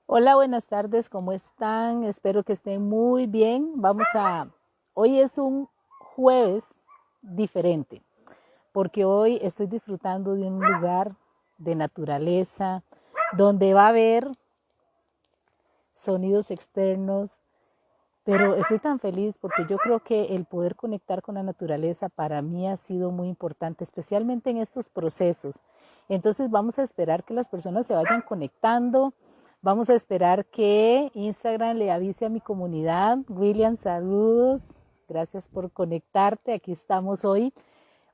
Hola, buenas tardes, ¿cómo están? Espero que estén muy bien. Hoy es un jueves diferente, porque hoy estoy disfrutando de un lugar de naturaleza, donde va a haber sonidos externos, pero estoy tan feliz porque yo creo que el poder conectar con la naturaleza para mí ha sido muy importante, especialmente en estos procesos. Entonces vamos a esperar que las personas se vayan conectando. Vamos a esperar que Instagram le avise a mi comunidad. William, saludos. Gracias por conectarte. Aquí estamos hoy.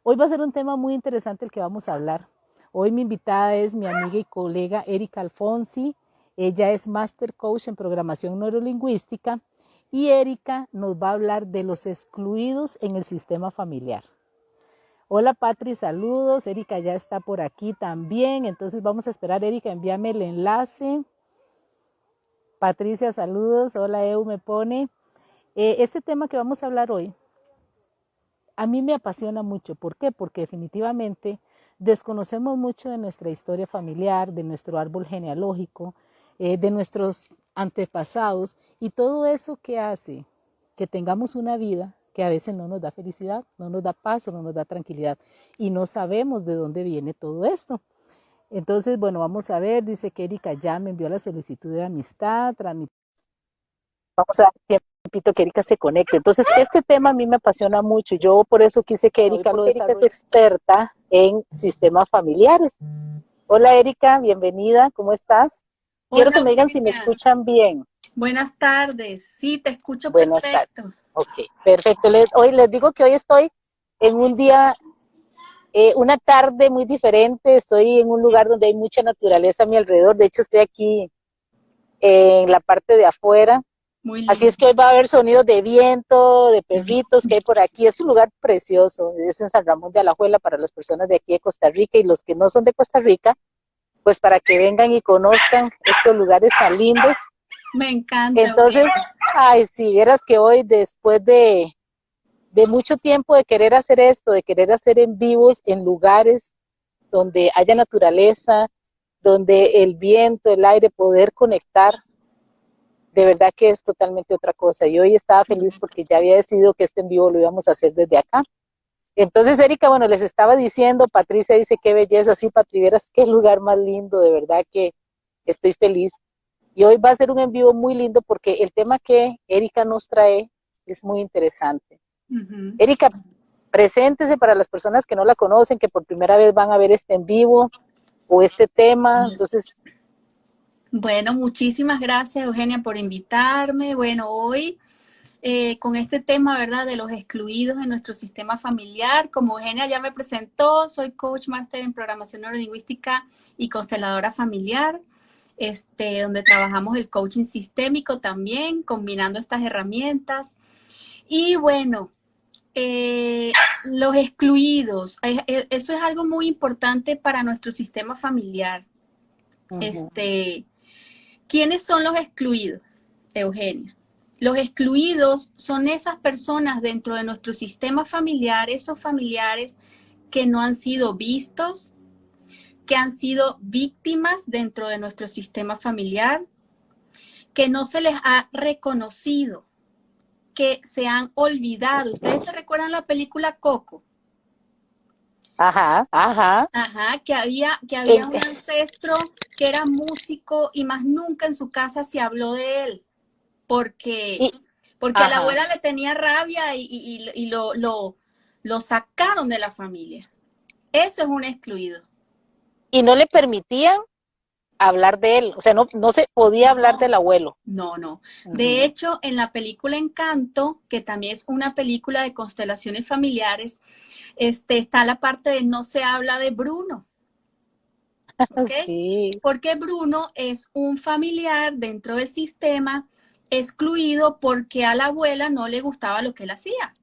Hoy va a ser un tema muy interesante el que vamos a hablar. Hoy mi invitada es mi amiga y colega Erika Alfonsi. Ella es Master Coach en Programación Neurolingüística y Erika nos va a hablar de los excluidos en el sistema familiar. Hola Patri, saludos. Erika ya está por aquí también. Entonces vamos a esperar, Erika, envíame el enlace. Patricia, saludos. Hola, Eu me pone. Este tema que vamos a hablar hoy, a mí me apasiona mucho. ¿Por qué? Porque definitivamente desconocemos mucho de nuestra historia familiar, de nuestro árbol genealógico, de nuestros antepasados y todo eso que hace que tengamos una vida que a veces no nos da felicidad, no nos da paz o no nos da tranquilidad y no sabemos de dónde viene todo esto. Entonces, bueno, vamos a ver, dice que Erika ya me envió la solicitud de amistad, vamos a ver tiempito que Erika se conecte. Entonces, este tema a mí me apasiona mucho. Yo por eso quise que Erika lo desarrolle. Erika es experta en sistemas familiares. Hola Erika, bienvenida, ¿cómo estás? Quiero Hola, que me digan si me Eugenia. escuchan bien. Buenas tardes. Sí, te escucho Buenas tardes. perfecto. Ok, perfecto. Hoy les digo que hoy estoy en un día, una tarde muy diferente. Estoy en un lugar donde hay mucha naturaleza a mi alrededor. De hecho, estoy aquí en la parte de afuera. Muy Así lindo. es que hoy va a haber sonidos de viento, de perritos que hay por aquí. Es un lugar precioso. Es en San Ramón de Alajuela para las personas de aquí de Costa Rica y los que no son de Costa Rica, pues para que vengan y conozcan estos lugares tan lindos. Me encanta, Entonces, Eugenia. ay, si vieras que hoy, después de mucho tiempo de querer hacer esto, de querer hacer en vivos en lugares donde haya naturaleza, donde el viento, el aire, poder conectar, de verdad que es totalmente otra cosa. Y hoy estaba feliz porque ya había decidido que este en vivo lo íbamos a hacer desde acá. Entonces, Erika, bueno, les estaba diciendo, Patricia dice qué belleza, sí, Patri, verás qué lugar más lindo, de verdad que estoy feliz. Y hoy va a ser un en vivo muy lindo porque el tema que Erika nos trae es muy interesante. Ujú. Erika, preséntese para las personas que no la conocen, que por primera vez van a ver este en vivo o este tema. Entonces, Bueno, muchísimas gracias, Eugenia, por invitarme. Bueno, hoy con este tema, ¿verdad?, de los excluidos en nuestro sistema familiar. Como Eugenia ya me presentó, soy coach máster en programación neurolingüística y consteladora familiar, donde trabajamos el coaching sistémico también, combinando estas herramientas. Y bueno, los excluidos, eso es algo muy importante para nuestro sistema familiar. uh-huh. Este, ¿Quiénes son los excluidos, Eugenia? Los excluidos son esas personas dentro de nuestro sistema familiar, esos familiares que no han sido vistos, que han sido víctimas dentro de nuestro sistema familiar, que no se les ha reconocido, que se han olvidado. ¿Ustedes se recuerdan la película Coco? Ajá, ajá. Ajá, que En, había un ancestro que era músico y más nunca en su casa se habló de él, porque, y, porque a la ajá. abuela le tenía rabia y lo sacaron de la familia. Eso es un excluido. Y no le permitían hablar de él, o sea, no se podía hablar No, del abuelo. no, no. De Uh-huh. hecho, en la película Encanto, que también es una película de constelaciones familiares, está la parte de no se habla de Bruno. ¿Ok? Sí, Porque Bruno es un familiar dentro del sistema excluido porque a la abuela no le gustaba lo que él hacía.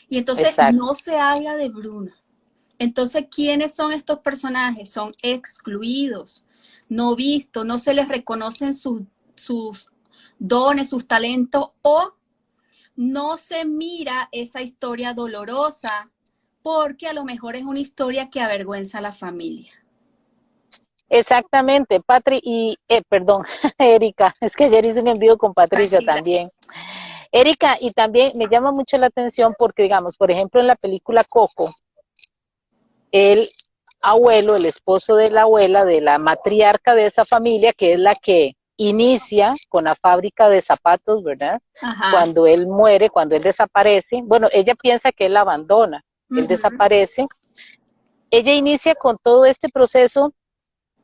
Y entonces exacto. no se habla de Bruno. Entonces, ¿quiénes son estos personajes? Son excluidos, no vistos, no se les reconocen sus dones, sus talentos o no se mira esa historia dolorosa porque a lo mejor es una historia que avergüenza a la familia. Exactamente, Patri y, perdón, Erika, es que ayer hice un envío con Patricia Tranquila. también. Erika, y también me llama mucho la atención porque, digamos, por ejemplo, en la película Coco, el abuelo, el esposo de la abuela, de la matriarca de esa familia, que es la que inicia con la fábrica de zapatos, ¿verdad? Ajá. Cuando él muere, cuando él desaparece, bueno, ella piensa que él la abandona, él Ujú. desaparece, ella inicia con todo este proceso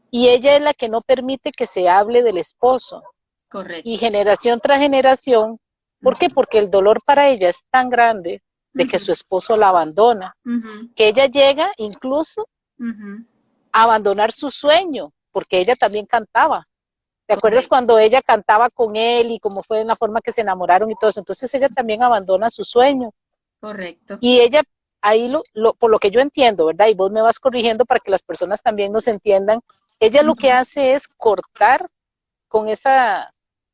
y ella es la que no permite que se hable del esposo. Y Correcto. generación tras generación, ¿por qué? Ujú. Porque el dolor para ella es tan grande de que Ujú. su esposo la abandona, Ujú. que ella llega incluso Ujú. a abandonar su sueño, porque ella también cantaba. ¿Te acuerdas Correcto. cuando ella cantaba con él y cómo fue en la forma que se enamoraron y todo eso? Entonces ella también abandona su sueño. Correcto. Y ella, ahí por lo que yo entiendo, ¿verdad? Y vos me vas corrigiendo para que las personas también nos entiendan, ella lo que Ujú. hace es cortar con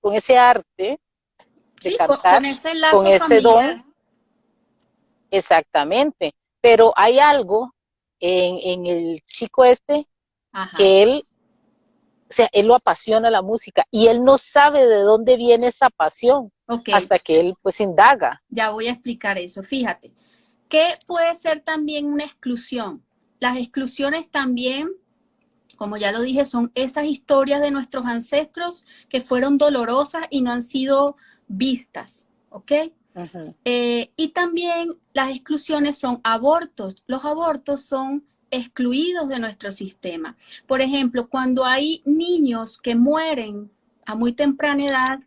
con ese arte de Sí, cantar, con ese con lazo ese don, familiar. exactamente. Pero hay algo en el chico este Ajá. que él, o sea, él lo apasiona la música y él no sabe de dónde viene esa pasión Ok, hasta que él pues indaga. ya voy a explicar eso. Fíjate, ¿qué puede ser también una exclusión? Las exclusiones también, como ya lo dije, son esas historias de nuestros ancestros que fueron dolorosas y no han sido vistas, ¿ok? Uh -huh. Y también las exclusiones son abortos. Los abortos son excluidos de nuestro sistema. Por ejemplo, cuando hay niños que mueren a muy temprana edad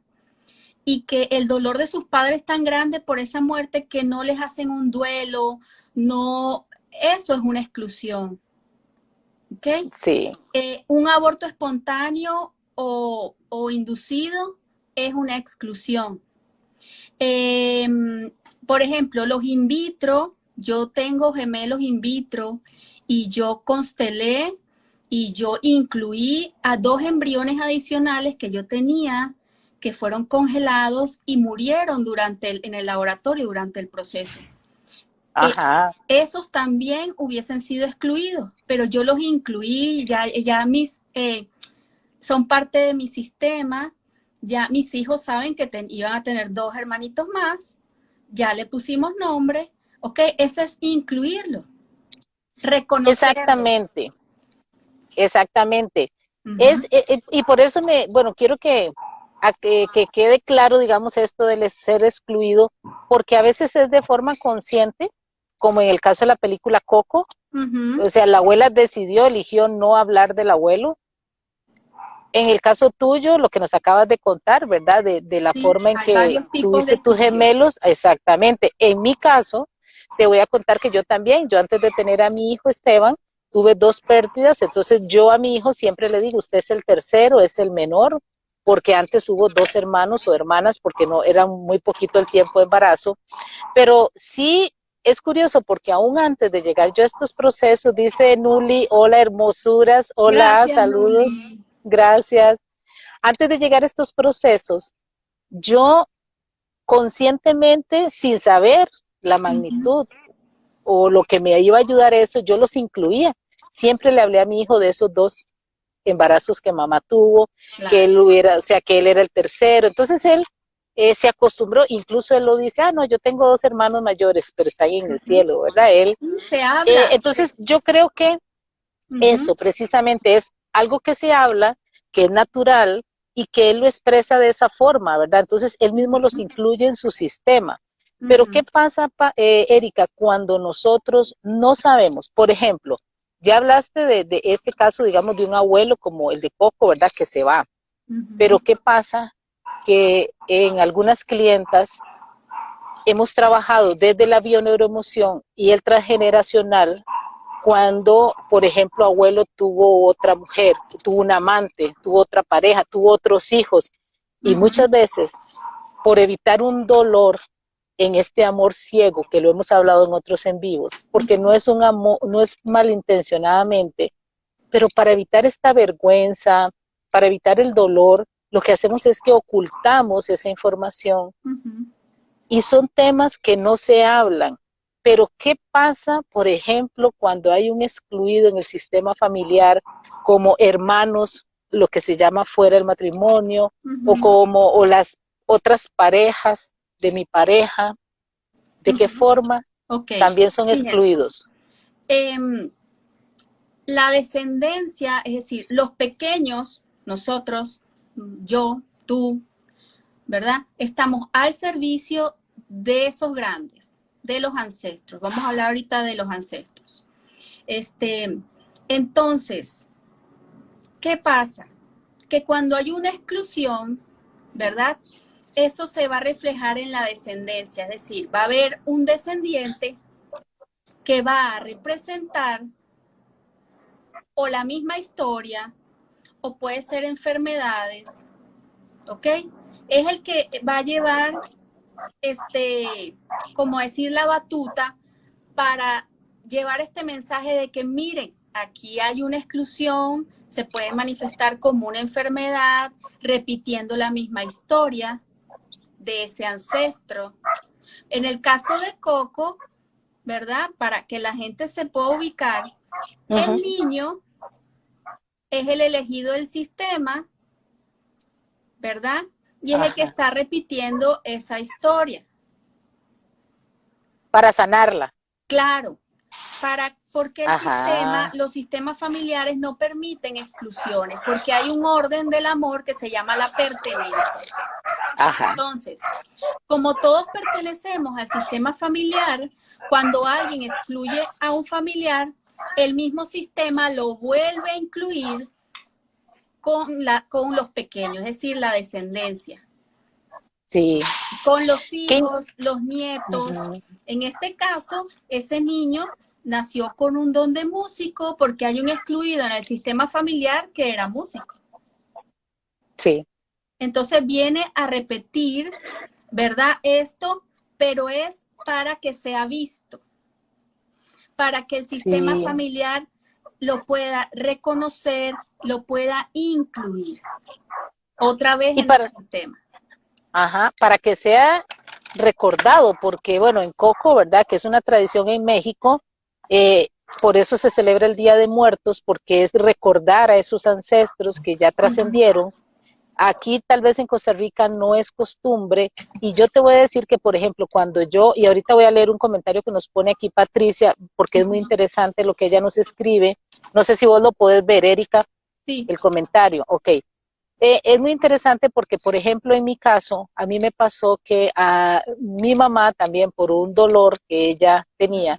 y que el dolor de sus padres es tan grande por esa muerte que no les hacen un duelo, no, eso es una exclusión, ¿ok? Sí, Un aborto espontáneo o inducido es una exclusión. Eh, por ejemplo, los in vitro, yo tengo gemelos in vitro y yo constelé y yo incluí a 2 embriones adicionales que yo tenía que fueron congelados y murieron en el laboratorio durante el proceso. Eh, ajá, Esos también hubiesen sido excluidos, pero yo los incluí, ya son parte de mi sistema, ya mis hijos saben que iban a tener 2 hermanitos más, ya le pusimos nombre, ok, eso es incluirlo, reconocerlos. exactamente, exactamente. Uh -huh. Y por eso bueno, quiero que quede claro, digamos, esto de ser excluido, porque a veces es de forma consciente, como en el caso de la película Coco, Uh -huh. o sea, la abuela decidió, eligió no hablar del abuelo. En el caso tuyo, lo que nos acabas de contar, ¿verdad? De la Sí, forma en hay que varios tipos de tuviste tus exclusión. gemelos, exactamente. En mi caso, te voy a contar que yo también, yo antes de tener a mi hijo Esteban, tuve 2 pérdidas, entonces yo a mi hijo siempre le digo, usted es el tercero, es el menor, porque antes hubo 2 hermanos o hermanas, porque no era muy poquito el tiempo de embarazo, pero sí es curioso porque aún antes de llegar yo a estos procesos, dice Nuli, hola hermosuras, hola, Gracias, saludos, Nuli. gracias. Antes de llegar a estos procesos, yo conscientemente, sin saber la Uh -huh. magnitud o lo que me iba a ayudar eso, yo los incluía. Siempre le hablé a mi hijo de esos 2 embarazos que mamá tuvo, que Claro. él hubiera, o sea, que él era el tercero. Entonces él se acostumbró, incluso él lo dice, no, yo tengo 2 hermanos mayores, pero están en Uh el -huh. cielo, ¿verdad? Él, Se habla. entonces yo creo que Uh -huh. eso precisamente es algo que se habla, que es natural y que él lo expresa de esa forma, ¿verdad? Entonces él Uh mismo los -huh. incluye en su sistema. Uh Pero -huh. ¿qué pasa, Erika, cuando nosotros no sabemos? Por ejemplo, ya hablaste de este caso, digamos, de un abuelo como el de Coco, ¿verdad? Que se va. Uh Pero -huh. ¿qué pasa? Que en algunas clientas hemos trabajado desde la bioneuroemoción y el transgeneracional cuando, por ejemplo, abuelo tuvo otra mujer, tuvo un amante, tuvo otra pareja, tuvo otros hijos. Uh Y -huh. muchas veces, por evitar un dolor en este amor ciego, que lo hemos hablado en otros en vivos, porque no es un amor, no es malintencionadamente, pero para evitar esta vergüenza, para evitar el dolor, lo que hacemos es que ocultamos esa información Uh -huh. y son temas que no se hablan. Pero ¿qué pasa, por ejemplo, cuando hay un excluido en el sistema familiar, como hermanos, lo que se llama fuera del matrimonio, o las otras parejas de mi pareja? ¿De qué forma Ok, también son fíjense. excluidos? La descendencia, es decir, los pequeños, nosotros, yo, tú, ¿verdad? Estamos al servicio de esos grandes, de los ancestros. Vamos a hablar ahorita de los ancestros. Entonces, ¿qué pasa? Que cuando hay una exclusión, ¿verdad? Eso se va a reflejar en la descendencia, es decir, va a haber un descendiente que va a representar o la misma historia o puede ser enfermedades, ¿ok? Es el que va a llevar, como decir, la batuta para llevar este mensaje de que miren, aquí hay una exclusión, se puede manifestar como una enfermedad, repitiendo la misma historia de ese ancestro. En el caso de Coco, ¿verdad? Para que la gente se pueda ubicar, el niño es el elegido del sistema, ¿verdad? Y es el que está repitiendo esa historia. Para sanarla. Claro, porque los sistemas familiares no permiten exclusiones, porque hay un orden del amor que se llama la pertenencia. Entonces, como todos pertenecemos al sistema familiar, cuando alguien excluye a un familiar, el mismo sistema lo vuelve a incluir con los pequeños, es decir, la descendencia. Sí. Con los hijos, los nietos. En este caso, ese niño nació con un don de músico porque hay un excluido en el sistema familiar que era músico. Sí. Entonces viene a repetir, ¿verdad? Esto, pero es para que sea visto, para que el sistema familiar lo pueda reconocer, lo pueda incluir otra vez en el sistema. Para que sea recordado, porque bueno, en Coco, ¿verdad? Que es una tradición en México, por eso se celebra el Día de Muertos, porque es recordar a esos ancestros que ya trascendieron. Aquí tal vez en Costa Rica no es costumbre, y yo te voy a decir que, por ejemplo, cuando yo, y ahorita voy a leer un comentario que nos pone aquí Patricia, porque es muy interesante lo que ella nos escribe, no sé si vos lo podés ver, Erika, el comentario, ok. Es muy interesante porque, por ejemplo, en mi caso, a mí me pasó que a mi mamá también, por un dolor que ella tenía,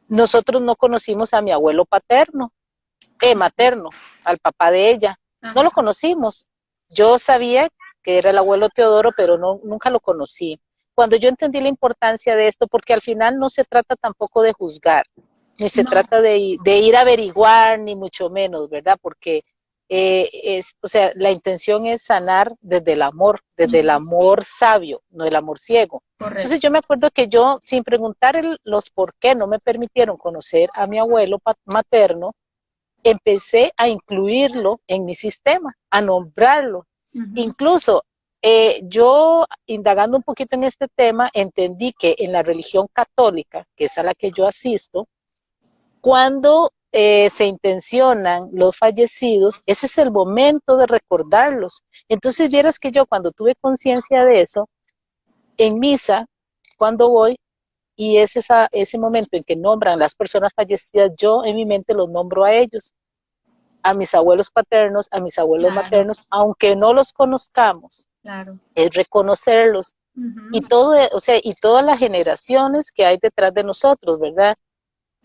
nosotros no conocimos a mi abuelo materno, al papá de ella. No lo conocimos. Yo sabía que era el abuelo Teodoro, pero nunca lo conocí. Cuando yo entendí la importancia de esto, porque al final no se trata tampoco de juzgar, ni se trata de ir a averiguar, ni mucho menos, ¿verdad? Porque o sea, la intención es sanar desde el amor sabio, no el amor ciego. Correcto. Entonces yo me acuerdo que yo, sin preguntar los por qué, no me permitieron conocer a mi abuelo materno, empecé a incluirlo en mi sistema, a nombrarlo. Incluso yo, indagando un poquito en este tema, entendí que en la religión católica, que es a la que yo asisto, cuando se intencionan los fallecidos, ese es el momento de recordarlos. Entonces, vieras que yo cuando tuve conciencia de eso, en misa, cuando voy, y es ese momento en que nombran las personas fallecidas, yo en mi mente los nombro a ellos, a mis abuelos paternos, a mis abuelos maternos, aunque no los conozcamos, es reconocerlos. Y todo, o sea, y todas las generaciones que hay detrás de nosotros, ¿verdad?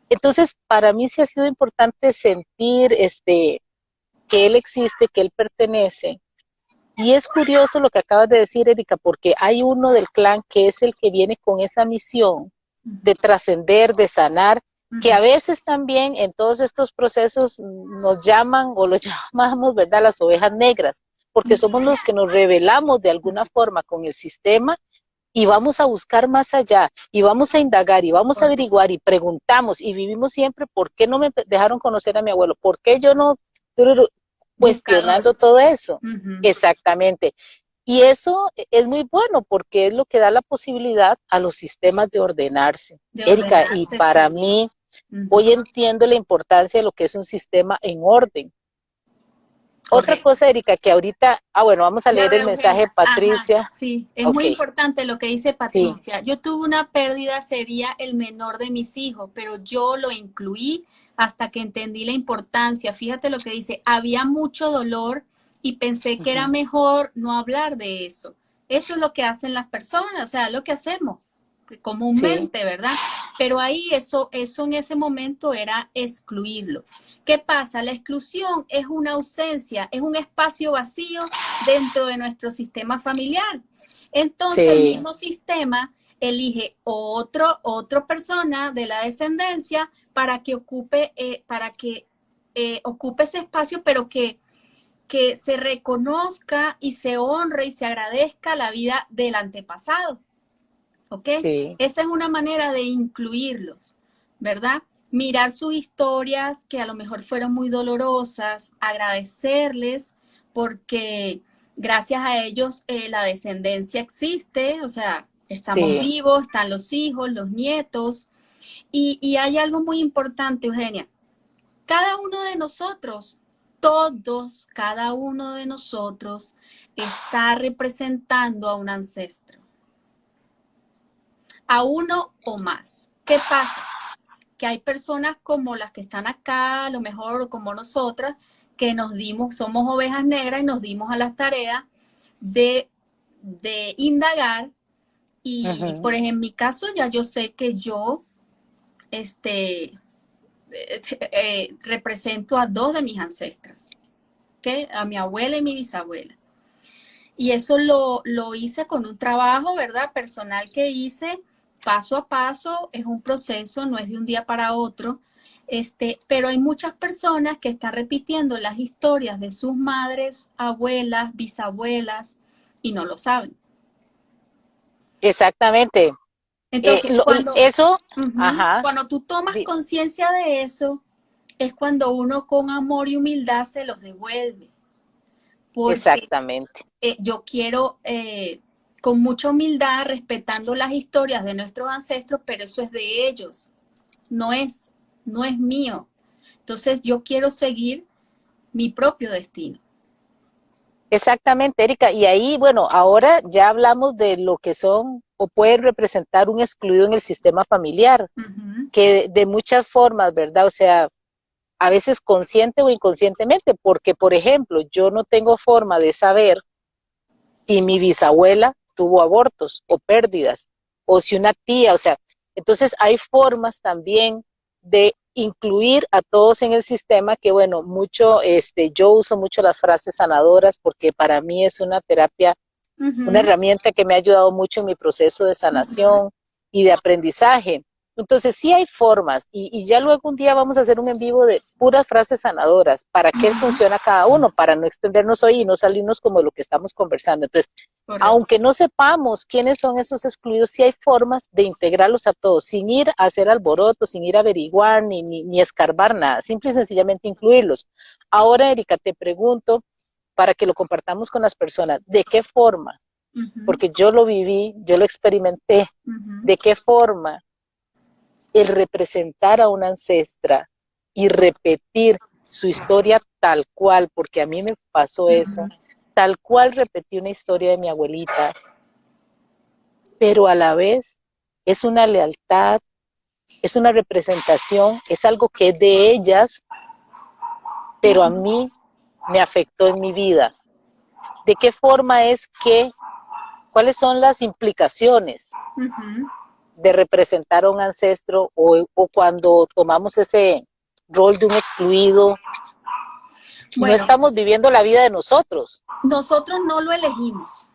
Entonces, para mí sí ha sido importante sentir que él existe, que él pertenece. Y es curioso lo que acabas de decir, Erika, porque hay uno del clan que es el que viene con esa misión de trascender, de sanar, que a veces también en todos estos procesos nos llaman o los llamamos, ¿verdad?, las ovejas negras, porque somos los que nos rebelamos de alguna forma con el sistema y vamos a buscar más allá, y vamos a indagar, y vamos a averiguar, y preguntamos, y vivimos siempre, ¿por qué no me dejaron conocer a mi abuelo? ¿Por qué yo no? Cuestionando todo eso. Exactamente. Y eso es muy bueno porque es lo que da la posibilidad a los sistemas de ordenarse. De Erika, y ordenarse, para sí. mí, Ujú. hoy entiendo la importancia de lo que es un sistema en orden. Otra Correcto. cosa, Erika, que ahorita, bueno, vamos a Ya leer el veo, mensaje de Eugenia. Ajá, Patricia. sí, es Ok, muy importante lo que dice sí, Patricia. Yo tuve una pérdida, sería el menor de mis hijos, pero yo lo incluí hasta que entendí la importancia. Fíjate lo que dice, había mucho dolor y pensé que era ujú, mejor no hablar de eso. Eso es lo que hacen las personas, o sea, lo que hacemos sí, comúnmente, ¿verdad? Pero ahí eso en ese momento era excluirlo. ¿Qué pasa? La exclusión es una ausencia, es un espacio vacío dentro de nuestro sistema familiar. Entonces el sí, mismo sistema elige otra persona de la descendencia para que ocupe ese espacio, pero que se reconozca y se honre y se agradezca la vida del antepasado. ¿Ok? sí, Esa es una manera de incluirlos, ¿verdad? Mirar sus historias que a lo mejor fueron muy dolorosas, agradecerles porque gracias a ellos la descendencia existe, o sea, estamos sí. vivos, están los hijos, los nietos. Y hay algo muy importante, Eugenia. Cada uno de nosotros, todos, cada uno de nosotros está representando a un ancestro, a uno o más. ¿Qué pasa? Que hay personas como las que están acá, a lo mejor como nosotras, que nos dimos, somos ovejas negras y nos dimos a las tareas de, de indagar. Y Ujú. por ejemplo, en mi caso ya yo sé que yo represento a dos de mis ancestras, ¿okay? A mi abuela y mi bisabuela. Y eso lo hice con un trabajo, ¿verdad? Personal que hice paso a paso, es un proceso, no es de un día para otro. Pero hay muchas personas que están repitiendo las historias de sus madres, abuelas, bisabuelas y no lo saben. Exactamente. Entonces, Eso, ajá, cuando tú tomas di- conciencia de eso, es cuando uno con amor y humildad se los devuelve. Porque exactamente. yo quiero, con mucha humildad, respetando las historias de nuestros ancestros, pero eso es de ellos, no es, no es mío. Entonces yo quiero seguir mi propio destino. Exactamente, Erika. Y ahí, bueno, ahora ya hablamos de lo que son o pueden representar un excluido en el sistema familiar, Uh -huh. que de muchas formas, ¿verdad? O sea, a veces consciente o inconscientemente, porque, por ejemplo, yo no tengo forma de saber si mi bisabuela tuvo abortos o pérdidas, o si una tía, o sea, entonces hay formas también de incluir a todos en el sistema que bueno, mucho, yo uso mucho las frases sanadoras porque para mí es una terapia, Uh una -huh. herramienta que me ha ayudado mucho en mi proceso de Uh -huh. sanación y de aprendizaje. Entonces sí hay formas y ya luego un día vamos a hacer un en vivo de puras frases sanadoras, para Uh qué -huh. funciona cada uno, para no extendernos hoy y no salirnos como de lo que estamos conversando. Entonces, Correcto. aunque no sepamos quiénes son esos excluidos, sí hay formas de integrarlos a todos, sin ir a hacer alboroto, sin ir a averiguar ni escarbar nada, simple y sencillamente incluirlos. Ahora, Erika, te pregunto, para que lo compartamos con las personas, ¿de qué forma? Uh -huh. Porque yo lo viví, yo lo experimenté, Uh -huh. ¿de qué forma el representar a una ancestra y repetir su historia tal cual, porque a mí me pasó Uh eso, -huh. tal cual repetí una historia de mi abuelita, pero a la vez es una lealtad, es una representación, es algo que es de ellas, pero a mí me afectó en mi vida. ¿De qué forma es que, cuáles son las implicaciones Uh -huh. de representar a un ancestro o cuando tomamos ese rol de un excluido? No Bueno, estamos viviendo la vida de nosotros, nosotros no lo elegimos.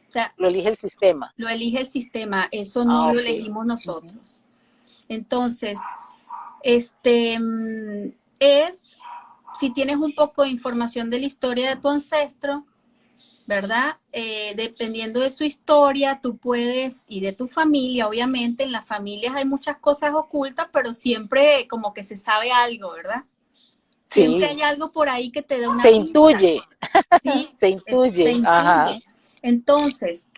O sea, lo elige el sistema. lo elige el sistema, eso no Ah, lo ok. elegimos Uh -huh. nosotros. Entonces, este es, si tienes un poco de información de la historia de tu ancestro, ¿verdad? Dependiendo de su historia, tú puedes, y de tu familia, obviamente, en las familias hay muchas cosas ocultas, pero siempre como que se sabe algo, ¿verdad? Siempre Sí, hay algo por ahí que te da una se pista, intuye, ¿sí? se Se intuye, ajá, intuye. Entonces,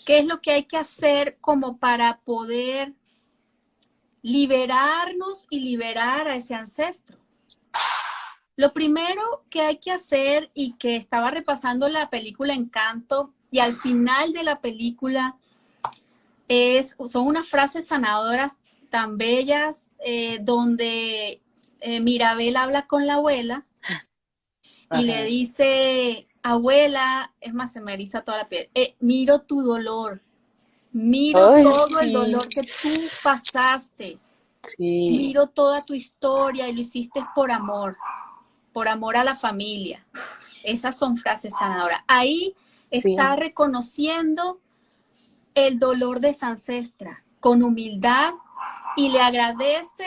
¿qué es lo que hay que hacer como para poder liberarnos y liberar a ese ancestro? Lo primero que hay que hacer, y que estaba repasando la película Encanto, y al final de la película son unas frases sanadoras tan bellas, donde Mirabel habla con la abuela y le dice, abuela, es más, se me eriza toda la piel, miro tu dolor, miro Ay, todo el sí, dolor que tú pasaste, sí, miro toda tu historia y lo hiciste por amor a la familia. Esas son frases sanadoras. Ahí está sí, reconociendo el dolor de esa ancestra con humildad y le agradece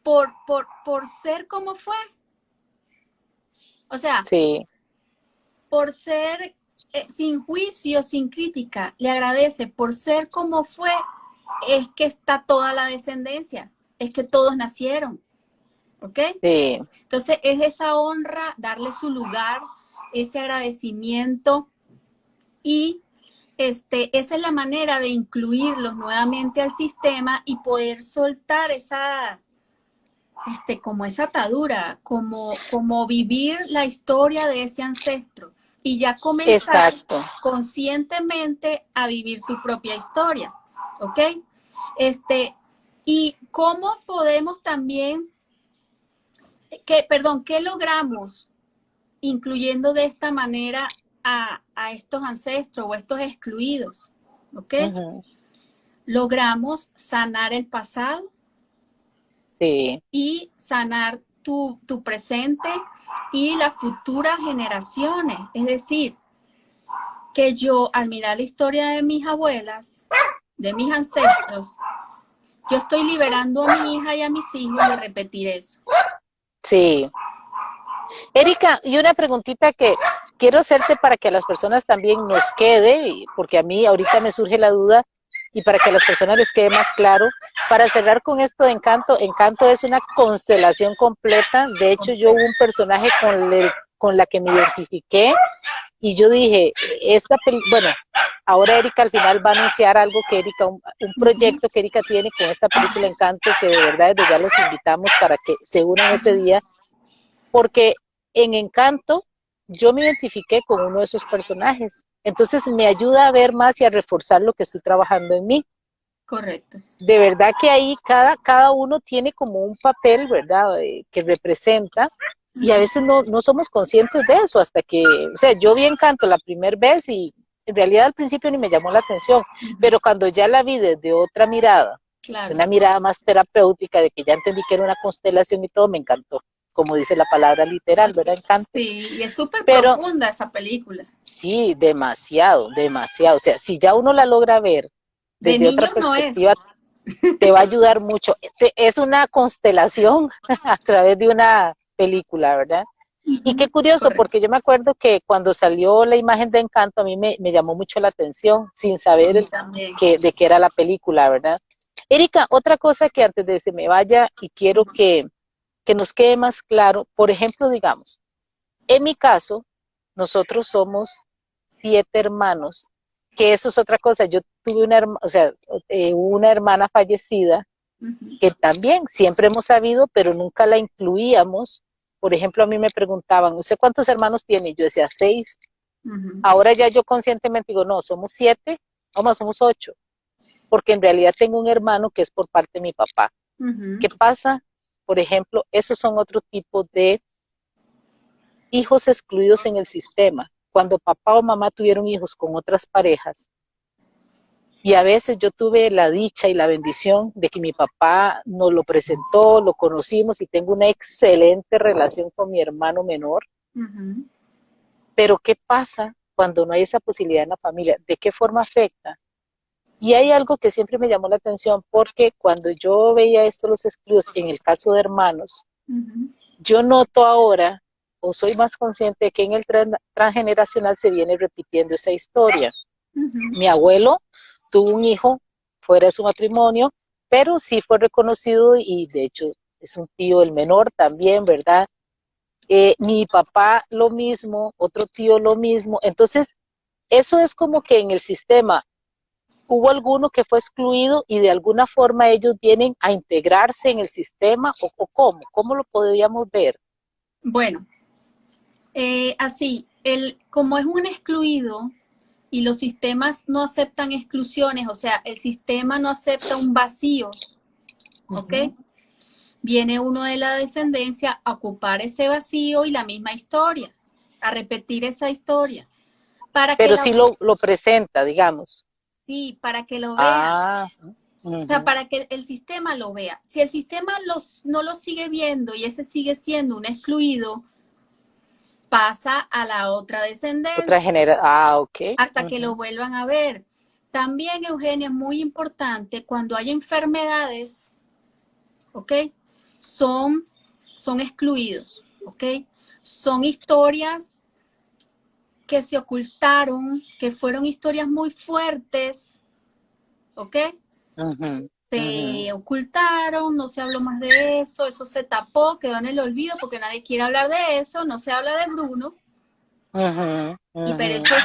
por ser como fue. O sea, sí, por ser sin juicio, sin crítica, le agradece por ser como fue, es que está toda la descendencia, es que todos nacieron, ¿ok? sí, Entonces es esa honra, darle su lugar, ese agradecimiento, y esa es la manera de incluirlos nuevamente al sistema y poder soltar esa, como esa atadura, como vivir la historia de ese ancestro y ya comenzar exacto. conscientemente a vivir tu propia historia, ¿ok? Y cómo podemos también, ¿qué logramos incluyendo de esta manera a estos ancestros o estos excluidos? ¿Ok? Ujú, Logramos sanar el pasado sí, y sanar tu presente y las futuras generaciones. Es decir, que yo al mirar la historia de mis abuelas, de mis ancestros, yo estoy liberando a mi hija y a mis hijos de repetir eso. sí. Erika, y una preguntita que quiero hacerte para que a las personas también nos quede, porque a mí ahorita me surge la duda, y para que a las personas les quede más claro, para cerrar con esto de Encanto, Encanto es una constelación completa. De hecho, yo hubo un personaje con la que me identifiqué y yo dije, bueno, ahora Erika al final va a anunciar algo que Erika, un proyecto que Erika tiene con esta película Encanto, que de verdad desde ya los invitamos para que se unan ese día, porque en Encanto yo me identifiqué con uno de esos personajes. Entonces me ayuda a ver más y a reforzar lo que estoy trabajando en mí. Correcto. De verdad que ahí cada uno tiene como un papel, ¿verdad? Que representa, y a veces no somos conscientes de eso hasta que, o sea, yo vi Encanto la primera vez y en realidad al principio ni me llamó la atención, pero cuando ya la vi desde otra mirada, Claro. una mirada más terapéutica, de que ya entendí que era una constelación y todo, me encantó, como dice la palabra literal, ¿verdad? Encanto. Sí, y es súper Pero profunda esa película. sí, demasiado, demasiado. O sea, si ya uno la logra ver De desde otra niños no es. perspectiva, te va a ayudar mucho. Es una constelación a través de una película, ¿verdad? Y qué curioso, Correcto. porque yo me acuerdo que cuando salió la imagen de Encanto, a mí me llamó mucho la atención, sin saber También. de qué era la película, ¿verdad? Erika, otra cosa que antes de que se me vaya y quiero que nos quede más claro, por ejemplo, digamos, en mi caso, nosotros somos 7 hermanos, que eso es otra cosa. Yo tuve una hermana fallecida que también siempre hemos sabido, pero nunca la incluíamos. Por ejemplo, a mí me preguntaban, ¿usted cuántos hermanos tiene? Y yo decía 6. Ahora ya yo conscientemente digo, no, somos 7, vamos, somos 8, porque en realidad tengo un hermano que es por parte de mi papá. ¿Qué pasa? Por ejemplo, esos son otro tipo de hijos excluidos en el sistema. Cuando papá o mamá tuvieron hijos con otras parejas, y a veces yo tuve la dicha y la bendición de que mi papá nos lo presentó, lo conocimos y tengo una excelente relación con mi hermano menor. Pero ¿qué pasa cuando no hay esa posibilidad en la familia? ¿De qué forma afecta? Y hay algo que siempre me llamó la atención, porque cuando yo veía esto, los excluidos, en el caso de hermanos, yo noto ahora, o soy más consciente de que en el transgeneracional se viene repitiendo esa historia. Mi abuelo tuvo un hijo fuera de su matrimonio, pero sí fue reconocido y de hecho es un tío, el menor también, ¿verdad? mi papá lo mismo, otro tío lo mismo. Entonces, eso es como que en el sistema hubo alguno que fue excluido y de alguna forma ellos vienen a integrarse en el sistema o cómo lo podríamos ver. Bueno, así, como es un excluido y los sistemas no aceptan exclusiones, o sea, el sistema no acepta un vacío, ¿ok? Ujú. Viene uno de la descendencia a ocupar ese vacío y la misma historia, a repetir esa historia, para que Pero sí lo presenta, digamos. sí, para que lo vean, Ah, o sea, ujú. para que el sistema lo vea. Si el sistema no lo sigue viendo y ese sigue siendo un excluido, pasa a la otra Otra descendencia generación. Ah, ok. hasta que lo Ujú. vuelvan a ver. También, Eugenia, es muy importante cuando hay enfermedades, ¿ok? Son, son excluidos, ¿ok? Son historias que se ocultaron, que fueron historias muy fuertes, ¿ok? Ujú, ujú, Se ocultaron, no se habló más de eso, eso se tapó, quedó en el olvido porque nadie quiere hablar de eso, no se habla de Bruno, ujú, y pero ujú. eso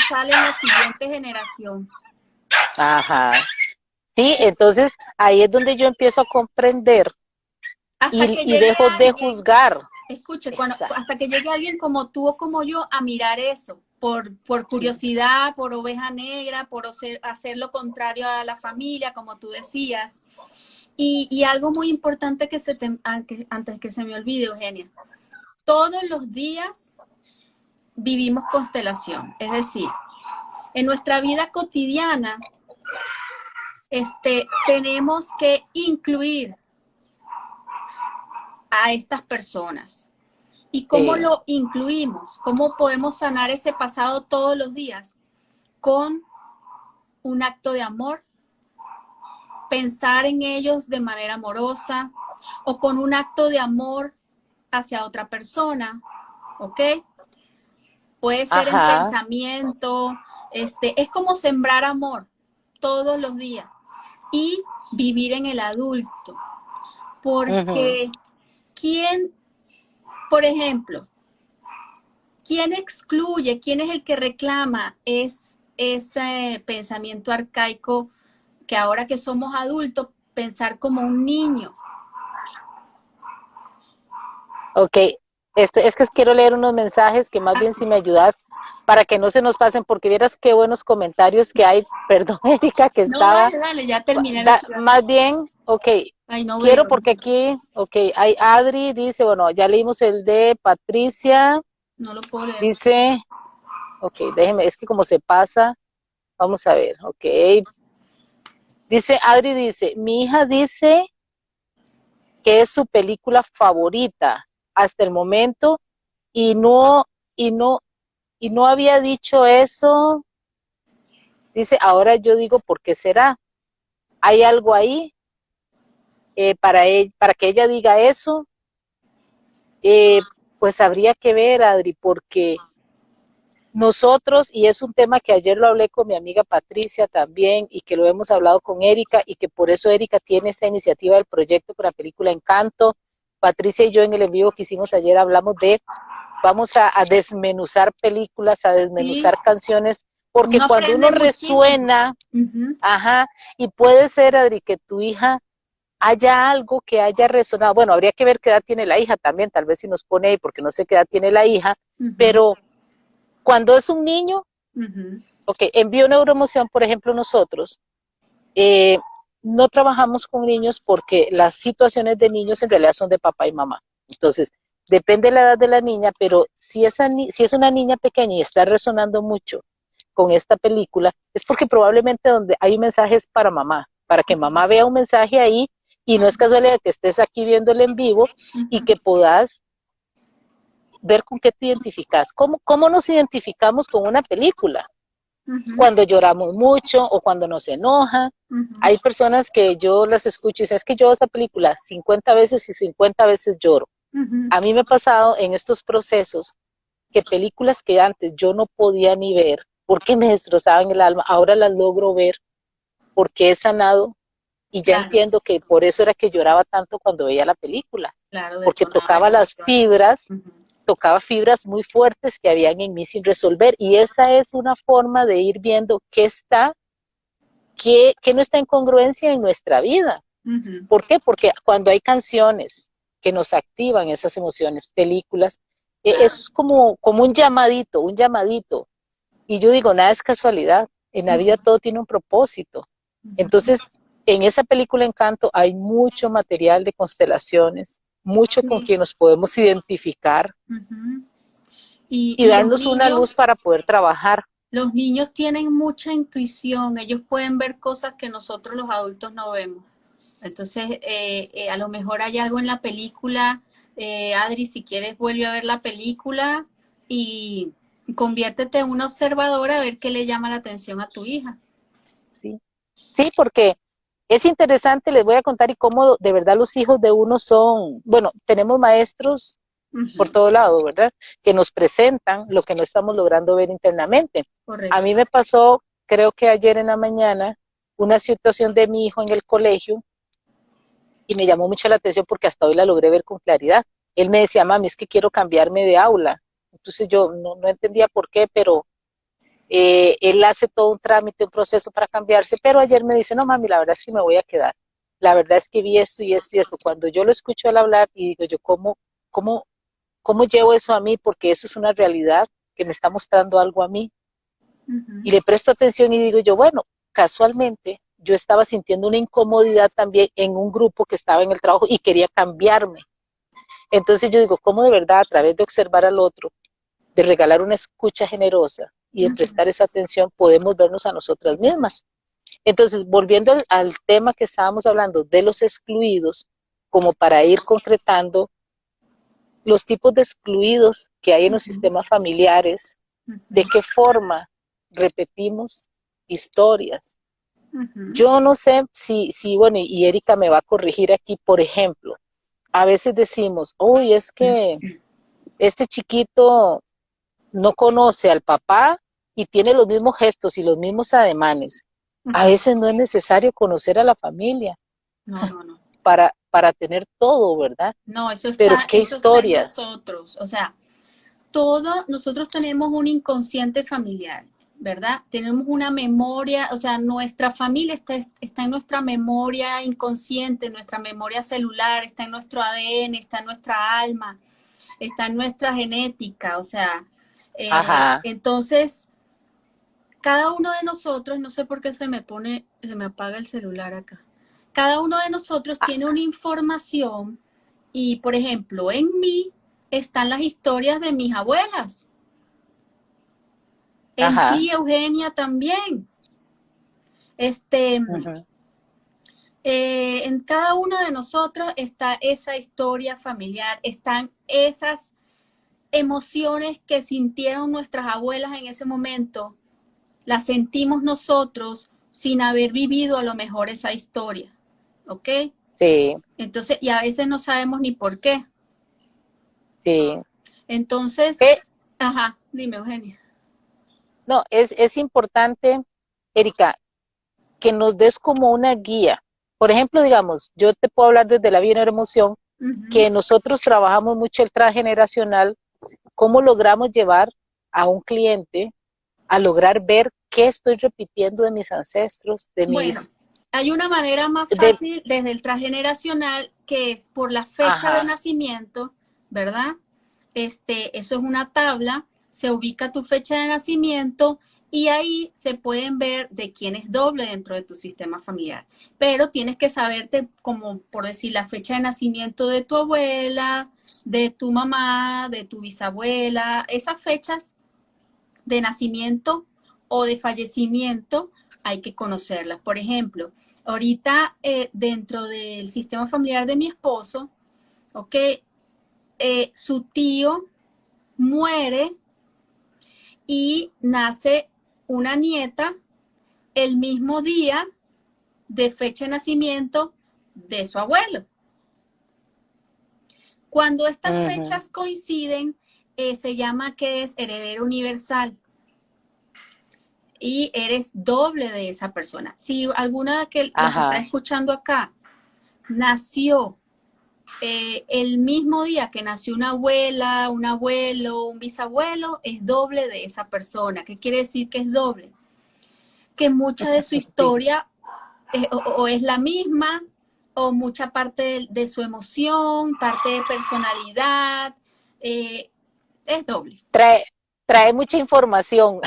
sale en la siguiente generación. Ajá. Sí, entonces ahí es donde yo empiezo a comprender Hasta que y llegue dejo de alguien, juzgar. escuche, Exacto. hasta que llegue alguien como tú o como yo a mirar eso, por Sí. curiosidad, por oveja negra, por hacer lo contrario a la familia, como tú decías. Y algo muy importante antes que se me olvide, Eugenia, todos los días vivimos constelación, es decir, en nuestra vida cotidiana tenemos que incluir a estas personas. ¿Y cómo Sí. lo incluimos? ¿Cómo podemos sanar ese pasado todos los días? Con un acto de amor, pensar en ellos de manera amorosa o con un acto de amor hacia otra persona, ¿ok? Puede ser en Ajá. pensamiento, es como sembrar amor todos los días y vivir en el adulto, Ujú. porque ¿quién, por ejemplo, quién excluye, quién es el que reclama ese pensamiento arcaico que ahora que somos adultos, pensar como un niño? Ok. Es que quiero leer unos mensajes que más bien Así. si me ayudas para que no se nos pasen, porque vieras qué buenos comentarios que hay. Perdón, Erika, que No, estaba. dale, ya terminé lo que iba a Más hacer. bien, ok, Ay, no quiero veo. porque aquí, ok, hay Adri, dice, bueno, ya leímos el de Patricia, No lo puedo leer. dice, ok, déjeme, es que como se pasa, vamos a ver, ok, dice Adri, dice, mi hija dice que es su película favorita hasta el momento y y no, y no había dicho eso, dice, ahora yo digo, ¿por qué será? ¿Hay algo ahí para que ella diga eso? Eh, pues habría que ver, Adri, porque nosotros, y es un tema que ayer lo hablé con mi amiga Patricia también, y que lo hemos hablado con Erika, y que por eso Erika tiene esta iniciativa del proyecto con la película Encanto. Patricia y yo en el en vivo que hicimos ayer hablamos de, vamos a desmenuzar películas, a Sí, desmenuzar canciones, porque uno cuando aprende uno muchísimo. resuena, Ujú, ajá, y puede ser, Adri, que tu hija haya algo que haya resonado. Bueno, habría que ver qué edad tiene la hija también, tal vez si nos pone ahí, porque no sé qué edad tiene la hija, ujú, pero cuando es un niño, ujú, ok, en Bioneuroemoción, por ejemplo, nosotros eh, no trabajamos con niños porque las situaciones de niños en realidad son de papá y mamá. Entonces, depende de la edad de la niña, pero si es una niña pequeña y está resonando mucho con esta película, es porque probablemente donde hay mensajes para mamá, para que mamá vea un mensaje ahí y no es casualidad que estés aquí viéndolo en vivo y ujú, que puedas ver con qué te identificas. ¿Cómo nos identificamos con una película? ujú, Cuando lloramos mucho o cuando nos enoja. ujú, Hay personas que yo las escucho y dicen, es que yo veo esa película 50 veces y 50 veces lloro. ujú. A mí me ha pasado en estos procesos que películas que antes yo no podía ni ver porque me destrozaban el alma, ahora las logro ver porque he sanado y ya Claro, entiendo que por eso era que lloraba tanto cuando veía la película, claro, porque detonaba emociones. Ujú. tocaba fibras muy fuertes que habían en mí sin resolver, y esa es una forma de ir viendo qué no está en congruencia en nuestra vida. Ujú. ¿Por qué? Porque cuando hay canciones que nos activan esas emociones, películas, Claro. es como un llamadito. Y yo digo, nada es casualidad. En la vida todo tiene un propósito. Ujú. Entonces, en esa película Encanto hay mucho material de constelaciones, mucho con Sí. quien nos podemos identificar Ujú. y Y darnos una luz para poder trabajar. los niños tienen mucha intuición, ellos pueden ver cosas que nosotros los adultos no vemos. Entonces, a lo mejor hay algo en la película, Adri, si quieres vuelve a ver la película y conviértete en una observadora a ver qué le llama la atención a tu hija. Sí, sí, porque es interesante, les voy a contar y cómo de verdad los hijos de uno son, bueno, tenemos maestros por Ujú. todo lado, ¿verdad? Que nos presentan lo que no estamos logrando ver internamente. A Correcto. mí me pasó, creo que ayer en la mañana, una situación de mi hijo en el colegio y me llamó mucho la atención porque hasta hoy la logré ver con claridad. Él me decía, mami, es que quiero cambiarme de aula. Entonces yo no entendía por qué, pero él hace todo un trámite, un proceso para cambiarse, pero ayer me dice, no, mami, la verdad es que me voy a quedar. La verdad es que vi esto y esto y esto. Cuando yo lo escucho al hablar y digo yo, cómo, cómo llevo eso a mí? Porque eso es una realidad que me está mostrando algo a mí. Ujú. Y le presto atención y digo yo, bueno, casualmente yo estaba sintiendo una incomodidad también en un grupo que estaba en el trabajo y quería cambiarme. Entonces yo digo, ¿cómo de verdad a través de observar al otro, de regalar una escucha generosa y de prestar esa atención, podemos vernos a nosotras mismas? Entonces, volviendo al tema que estábamos hablando de los excluidos, como para ir concretando los tipos de excluidos que hay en los Ujú. sistemas familiares, de Ujú. qué forma repetimos historias. Ujú. Yo no sé si bueno, y Erika me va a corregir aquí, por ejemplo, a veces decimos, uy, es que este chiquito no conoce al papá y tiene los mismos gestos y los mismos ademanes. A Ujú. veces no es necesario conocer a la familia No, no, no. para tener todo, ¿verdad? No, Pero qué eso está en historias. nosotros. O sea, nosotros tenemos un inconsciente familiar, ¿verdad? Tenemos una memoria, o sea, nuestra familia está en nuestra memoria inconsciente, en nuestra memoria celular, está en nuestro ADN, está en nuestra alma, está en nuestra genética, o sea, Ajá. entonces, cada uno de nosotros, no sé por qué se me apaga el celular acá, cada uno de nosotros tiene una información y, por ejemplo, en mí están las historias de mis abuelas. En Ajá. ti, Eugenia, también. Este, Uh-huh. en cada uno de nosotros está esa historia familiar, están esas emociones que sintieron nuestras abuelas en ese momento, las sentimos nosotros sin haber vivido a lo mejor esa historia. ¿Ok? Sí, Entonces, y a veces no sabemos ni por qué. sí. Entonces, Ve, ajá, dime, Eugenia. no, es importante, Erika, que nos des como una guía. Por ejemplo, digamos, yo te puedo hablar desde la bioneuroemoción, Uh -huh. que nosotros trabajamos mucho el transgeneracional, cómo logramos llevar a un cliente a lograr ver qué estoy repitiendo de mis ancestros, Bueno, hay una manera más de, fácil desde el transgeneracional que es por la fecha de ajá, nacimiento, ¿verdad? Eso es una tabla, se ubica tu fecha de nacimiento y ahí se pueden ver de quién es doble dentro de tu sistema familiar. Pero tienes que saberte, como por decir, la fecha de nacimiento de tu abuela, de tu mamá, de tu bisabuela, esas fechas de nacimiento o de fallecimiento hay que conocerlas. Por ejemplo, ahorita dentro del sistema familiar de mi esposo, ¿ok? Su tío muere y nace una nieta el mismo día de fecha de nacimiento de su abuelo. Cuando estas uh-huh, fechas coinciden, se llama que es heredero universal. y eres doble de esa persona. Si alguna que nos está Ajá, escuchando acá nació el mismo día que nació una abuela, un abuelo, un bisabuelo, es doble de esa persona. ¿Qué quiere decir que es doble? Que mucha de su sí, historia o es la misma, o mucha parte de su emoción, parte de personalidad, eh, es doble. trae, trae mucha información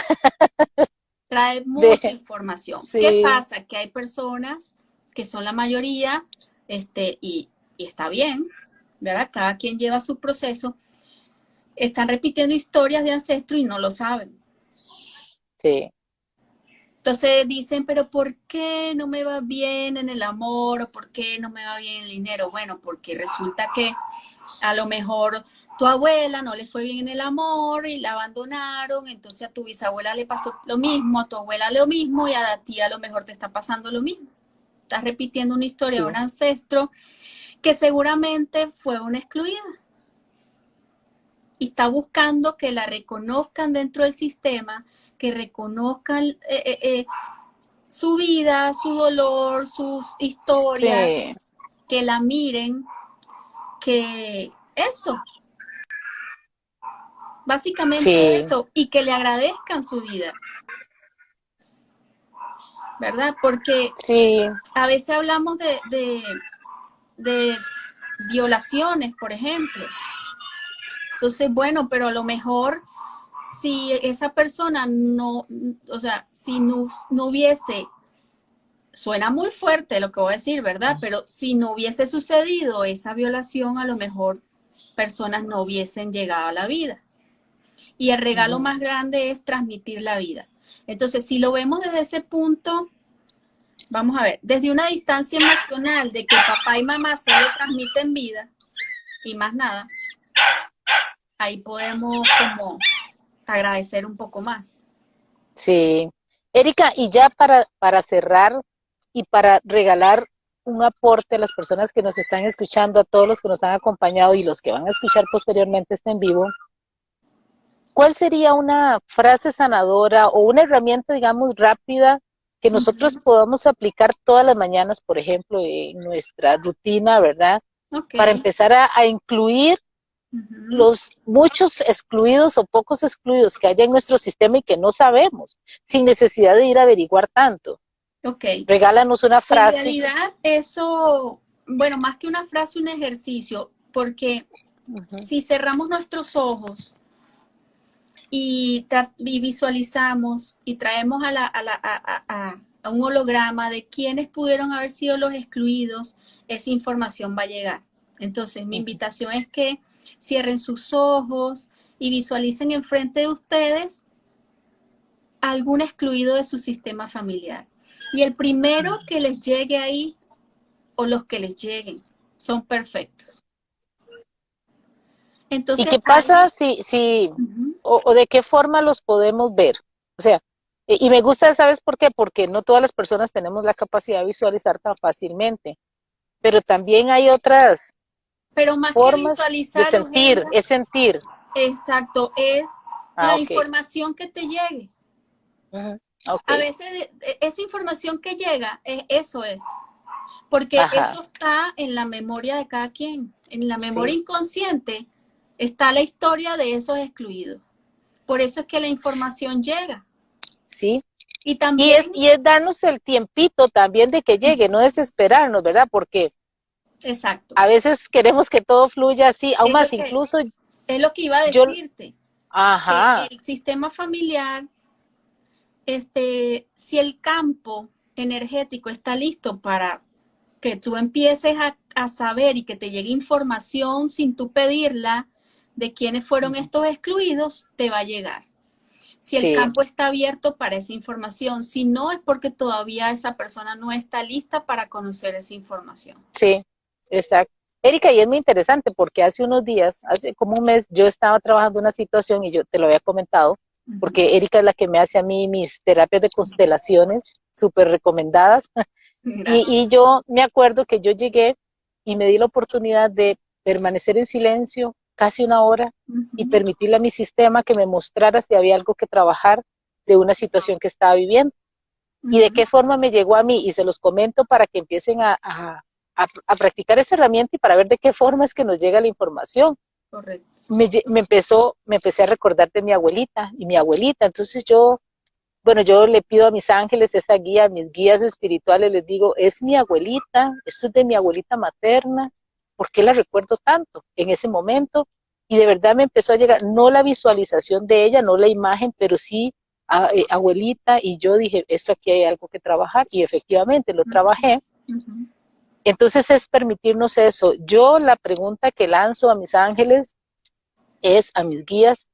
Trae mucha de, información. ¿Qué sí, pasa? Que hay personas que son la mayoría, y está bien, ¿verdad? Cada quien lleva su proceso, están repitiendo historias de ancestros y no lo saben. sí, Entonces dicen, pero ¿por qué no me va bien en el amor? ¿O por qué no me va bien en el dinero? Bueno, porque resulta que a lo mejor tu abuela no le fue bien en el amor y la abandonaron, entonces a tu bisabuela le pasó lo mismo, a tu abuela lo mismo y a ti a lo mejor te está pasando lo mismo. Estás repitiendo una historia de sí, un ancestro que seguramente fue una excluida y está buscando que la reconozcan dentro del sistema, que reconozcan su vida, su dolor, sus historias, sí, que la miren, que eso, básicamente sí, eso, y que le agradezcan su vida, ¿verdad? Porque sí, a veces hablamos de violaciones, por ejemplo. Entonces, bueno, pero a lo mejor si esa persona no, o sea, si no hubiese, suena muy fuerte lo que voy a decir, ¿verdad? Pero si no hubiese sucedido esa violación, a lo mejor personas no hubiesen llegado a la vida. Y el regalo ujú, más grande es transmitir la vida. Entonces, si lo vemos desde ese punto, vamos a ver, desde una distancia emocional de que papá y mamá solo transmiten vida y más nada, ahí podemos como agradecer un poco más. sí. Erika, y ya para cerrar y para regalar un aporte a las personas que nos están escuchando, a todos los que nos han acompañado y los que van a escuchar posteriormente este en vivo, ¿cuál sería una frase sanadora o una herramienta, digamos, rápida que Uh nosotros -huh. podamos aplicar todas las mañanas, por ejemplo, en nuestra rutina, ¿verdad? Ok. Para empezar a incluir Uh -huh. los muchos excluidos o pocos excluidos que haya en nuestro sistema y que no sabemos, sin necesidad de ir a averiguar tanto. Ok. Regálanos una En frase. realidad, eso, bueno, más que una frase, un ejercicio, porque Uh -huh. si cerramos nuestros ojos y visualizamos y traemos a un holograma de quiénes pudieron haber sido los excluidos, esa información va a llegar. Entonces, mi Uh -huh. invitación es que cierren sus ojos y visualicen enfrente de ustedes algún excluido de su sistema familiar. Y el primero que les llegue ahí, o los que les lleguen, son perfectos. ¿Y Entonces, qué ahí, pasa si uh -huh. o de qué forma los podemos ver? O sea, y me gusta, ¿sabes por qué? Porque no todas las personas tenemos la capacidad de visualizar tan fácilmente, pero también hay otras Pero más que formas de visualizar, sentir, Eugenia, es sentir. exacto, es Ah, la ok. información que te llegue. Ujú, ok. A veces esa información que llega, eso es, porque Ajá, eso está en la memoria de cada quien. En la memoria sí, inconsciente está la historia de esos excluidos. Por eso es que la información llega. sí. Y también, Y es darnos el tiempito también de que llegue, no desesperarnos, ¿verdad? Porque exacto, a veces queremos que todo fluya así, aún es más, incluso lo que iba a yo, decirte, que ajá, el sistema familiar, si el campo energético está listo para que tú empieces a saber y que te llegue información sin tú pedirla de quiénes fueron ujú, estos excluidos, te va a llegar. Si el sí, campo está abierto para esa información, si no es porque todavía esa persona no está lista para conocer esa información. sí, exacto. Erika, y es muy interesante porque hace unos días, hace como un mes, yo estaba trabajando una situación y yo te lo había comentado, Uh -huh. porque Erika es la que me hace a mí mis terapias de constelaciones, súper recomendadas. Gracias. Y yo me acuerdo que yo llegué y me di la oportunidad de permanecer en silencio casi una hora Uh y -huh. permitirle a mi sistema que me mostrara si había algo que trabajar. de una situación que estaba viviendo. ¿Y de qué forma me llegó a mí? Y se los comento para que empiecen a practicar esa herramienta y para ver de qué forma es que nos llega la información. Correcto. Me empecé a recordar de mi abuelita y mi abuelita. Entonces yo le pido a mis ángeles esa guía, a mis guías espirituales, les digo, es mi abuelita, esto es de mi abuelita materna, ¿por qué la recuerdo tanto en ese momento? Y de verdad me empezó a llegar, no la visualización de ella, no la imagen, pero sí abuelita, y yo dije, esto aquí hay algo que trabajar, y efectivamente lo trabajé. Entonces es permitirnos eso. Yo la pregunta que lanzo a mis ángeles es, a mis guías,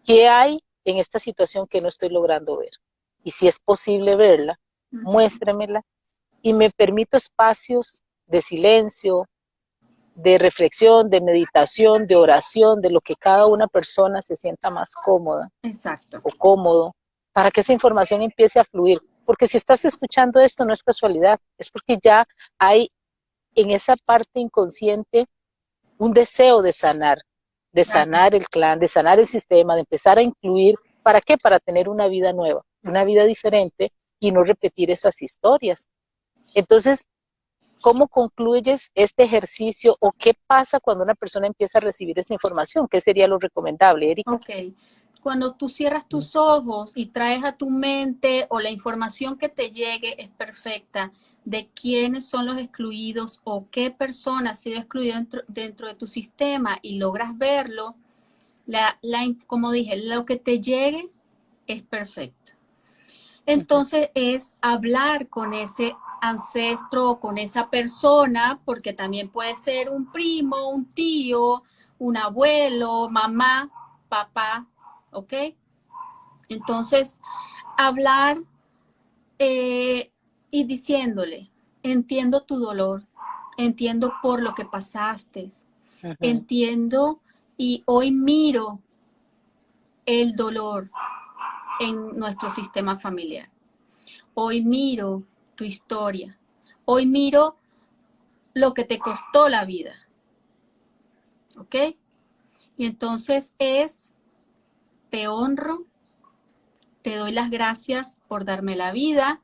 ¿qué hay en esta situación que no estoy logrando ver? Y si es posible verla, muéstremela, y me permito espacios de silencio, de reflexión, de meditación, de oración, de lo que cada una persona se sienta más cómoda. Exacto. O cómodo, para que esa información empiece a fluir. Porque si estás escuchando esto no es casualidad, es porque ya hay en esa parte inconsciente un deseo de sanar el clan, de sanar el sistema, de empezar a incluir. ¿Para qué? Para tener una vida nueva, una vida diferente y no repetir esas historias. Entonces, ¿cómo concluyes este ejercicio o qué pasa cuando una persona empieza a recibir esa información? ¿Qué sería lo recomendable, Erika? Ok. Cuando tú cierras tus ojos y traes a tu mente o la información que te llegue es perfecta de quiénes son los excluidos o qué persona ha sido excluido dentro de tu sistema y logras verlo, como dije, lo que te llegue es perfecto. Entonces es hablar con ese ancestro o con esa persona, porque también puede ser un primo, un tío, un abuelo, mamá, papá, ¿ok? Entonces, hablar y diciéndole, entiendo tu dolor, entiendo por lo que pasaste, entiendo y hoy miro el dolor en nuestro sistema familiar. Hoy miro tu historia. Hoy miro lo que te costó la vida. ¿Ok? Y entonces te honro, te doy las gracias por darme la vida,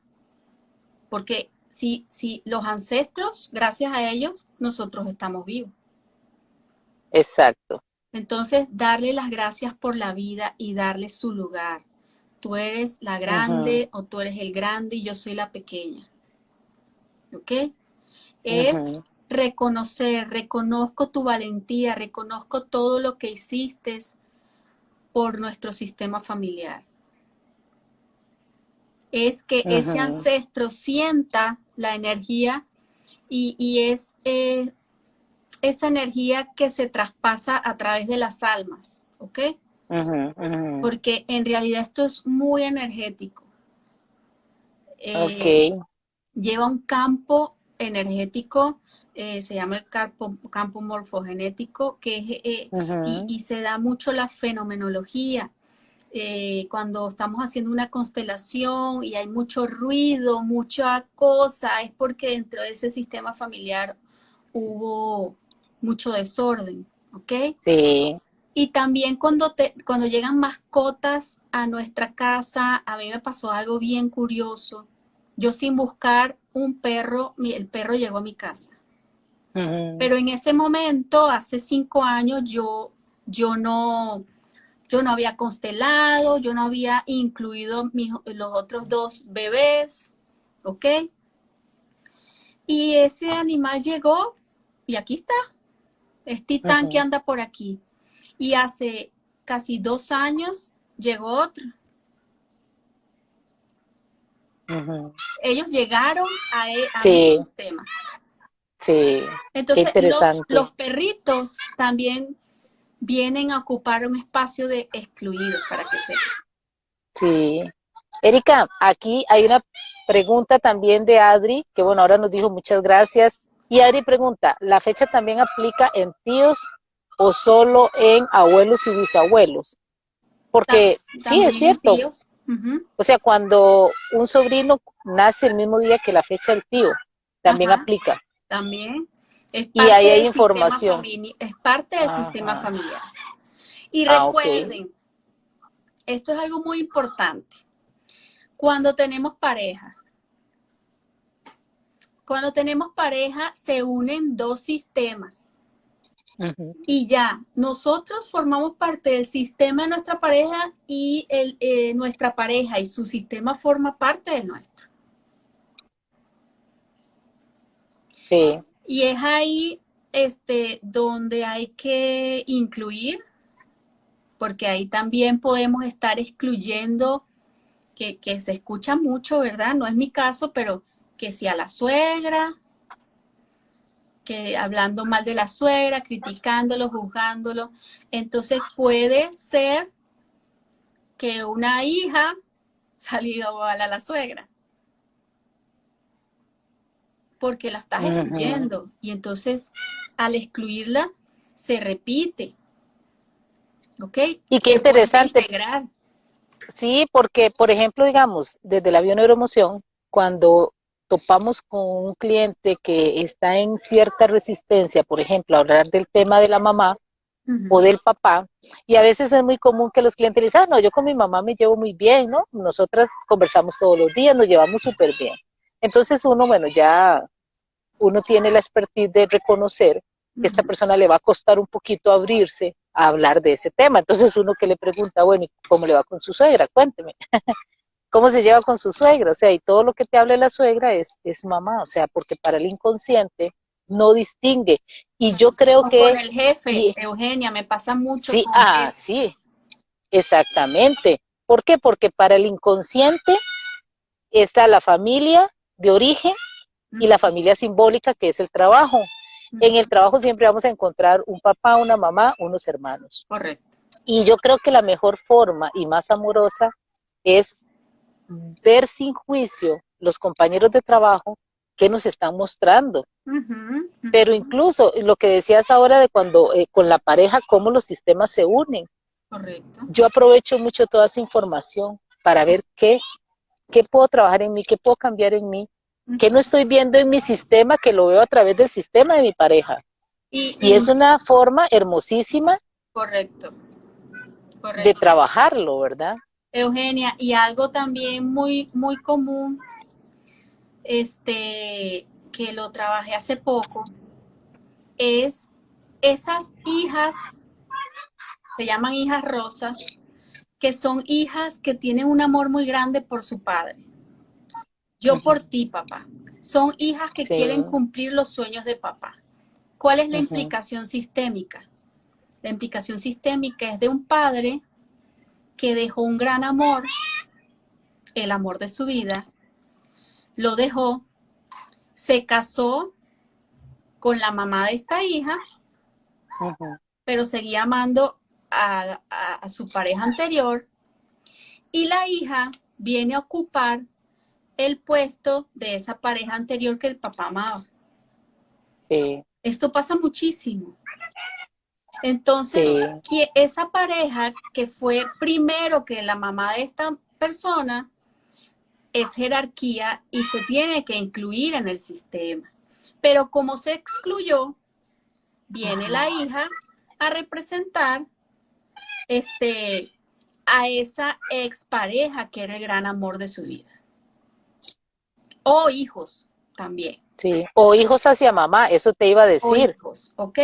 porque si los ancestros, gracias a ellos, nosotros estamos vivos. Exacto. Entonces, darle las gracias por la vida y darle su lugar. Tú eres la grande o tú eres el grande y yo soy la pequeña. ¿Ok? Es reconocer, reconozco tu valentía, reconozco todo lo que hiciste por nuestro sistema familiar. Es que ese ancestro sienta la energía y es esa energía que se traspasa a través de las almas, ¿ok? Porque en realidad esto es muy energético. Lleva un campo energético, se llama el campo morfogenético, que es, y se da mucho la fenomenología. Cuando estamos haciendo una constelación y hay mucho ruido, mucha cosa, es porque dentro de ese sistema familiar hubo mucho desorden, ¿ok? Sí. Y también cuando llegan mascotas a nuestra casa, a mí me pasó algo bien curioso. Yo sin buscar un perro, el perro llegó a mi casa. Pero en ese momento, hace 5 años, yo no había constelado, yo no había incluido los otros 2 bebés, ¿ok? Y ese animal llegó y aquí está, es Titán que anda por aquí. Y hace casi 2 años llegó otro. Ellos llegaron a mi sistema. Sí. Entonces, qué interesante. los perritos también vienen a ocupar un espacio de excluidos, para que sepan. Sí. Erika, aquí hay una pregunta también de Adri, que bueno, ahora nos dijo muchas gracias. Y Adri pregunta, ¿la fecha también aplica en tíos o solo en abuelos y bisabuelos? Porque sí, es cierto. Tíos. O sea, cuando un sobrino nace el mismo día que la fecha del tío, también aplica. También. Es parte Y ahí hay del información. es parte del sistema familiar. Y recuerden, esto es algo muy importante. Cuando tenemos pareja. Cuando tenemos pareja se unen dos sistemas. Y ya, nosotros formamos parte del sistema de nuestra pareja y nuestra pareja y su sistema forma parte del nuestro. Sí. Y es ahí donde hay que incluir, porque ahí también podemos estar excluyendo, que se escucha mucho, ¿verdad? No es mi caso, pero que si a la suegra, que hablando mal de la suegra, criticándolo, juzgándolo. Entonces puede ser que una hija salió igual a la suegra, porque la estás excluyendo. Y entonces al excluirla se repite. ¿Ok? Y qué Se vuelve a interesante. integrar. Sí, porque, por ejemplo, digamos, desde la bioneuroemoción, cuando topamos con un cliente que está en cierta resistencia, por ejemplo, a hablar del tema de la mamá o del papá, y a veces es muy común que los clientes dicen, no, yo con mi mamá me llevo muy bien, ¿no? Nosotras conversamos todos los días, nos llevamos súper bien. Entonces uno, bueno, ya uno tiene la expertise de reconocer que esta persona le va a costar un poquito abrirse a hablar de ese tema. Entonces uno que le pregunta, bueno, ¿y cómo le va con su suegra? Cuénteme. ¿Cómo se lleva con su suegra? O sea, y todo lo que te hable la suegra es mamá, o sea, porque para el inconsciente no distingue. Y yo creo O con que, el jefe, y, Eugenia, me pasa mucho sí, con el jefe. sí, exactamente. ¿Por qué? Porque para el inconsciente está la familia de origen y la familia simbólica, que es el trabajo. En el trabajo siempre vamos a encontrar un papá, una mamá, unos hermanos. Correcto. Y yo creo que la mejor forma y más amorosa es ver sin juicio los compañeros de trabajo que nos están mostrando. Pero incluso lo que decías ahora de cuando con la pareja, cómo los sistemas se unen. Correcto. Yo aprovecho mucho toda esa información para ver qué puedo trabajar en mí, qué puedo cambiar en mí, qué no estoy viendo en mi sistema, que lo veo a través del sistema de mi pareja. Y es una forma hermosísima correcto. de trabajarlo, ¿verdad? Eugenia, y algo también muy, muy común, que lo trabajé hace poco, es esas hijas, se llaman hijas rosas, que son hijas que tienen un amor muy grande por su padre. Yo por ti, papá. Son hijas que quieren cumplir los sueños de papá. ¿Cuál es la implicación sistémica? La implicación sistémica es de un padre que dejó un gran amor, el amor de su vida, lo dejó, se casó con la mamá de esta hija, pero seguía amando a su pareja anterior, y la hija viene a ocupar el puesto de esa pareja anterior que el papá amaba. Sí. Esto pasa muchísimo. Entonces, esa pareja que fue primero que la mamá de esta persona es jerarquía y se tiene que incluir en el sistema. Pero como se excluyó, viene la hija a representar a esa expareja que era el gran amor de su vida. O hijos también. Sí, o hijos hacia mamá, eso te iba a decir. O hijos, ¿ok?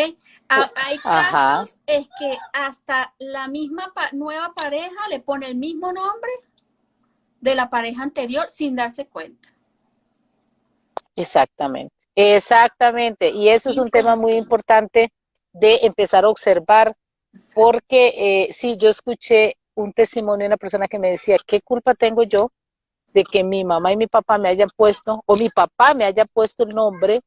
Hay casos es que hasta la misma nueva pareja le pone el mismo nombre de la pareja anterior sin darse cuenta. Exactamente, exactamente. Y eso es un tema muy importante de empezar a observar, porque sí, yo escuché un testimonio de una persona que me decía, ¿qué culpa tengo yo de que mi mamá y mi papá me hayan puesto, o mi papá me haya puesto el nombre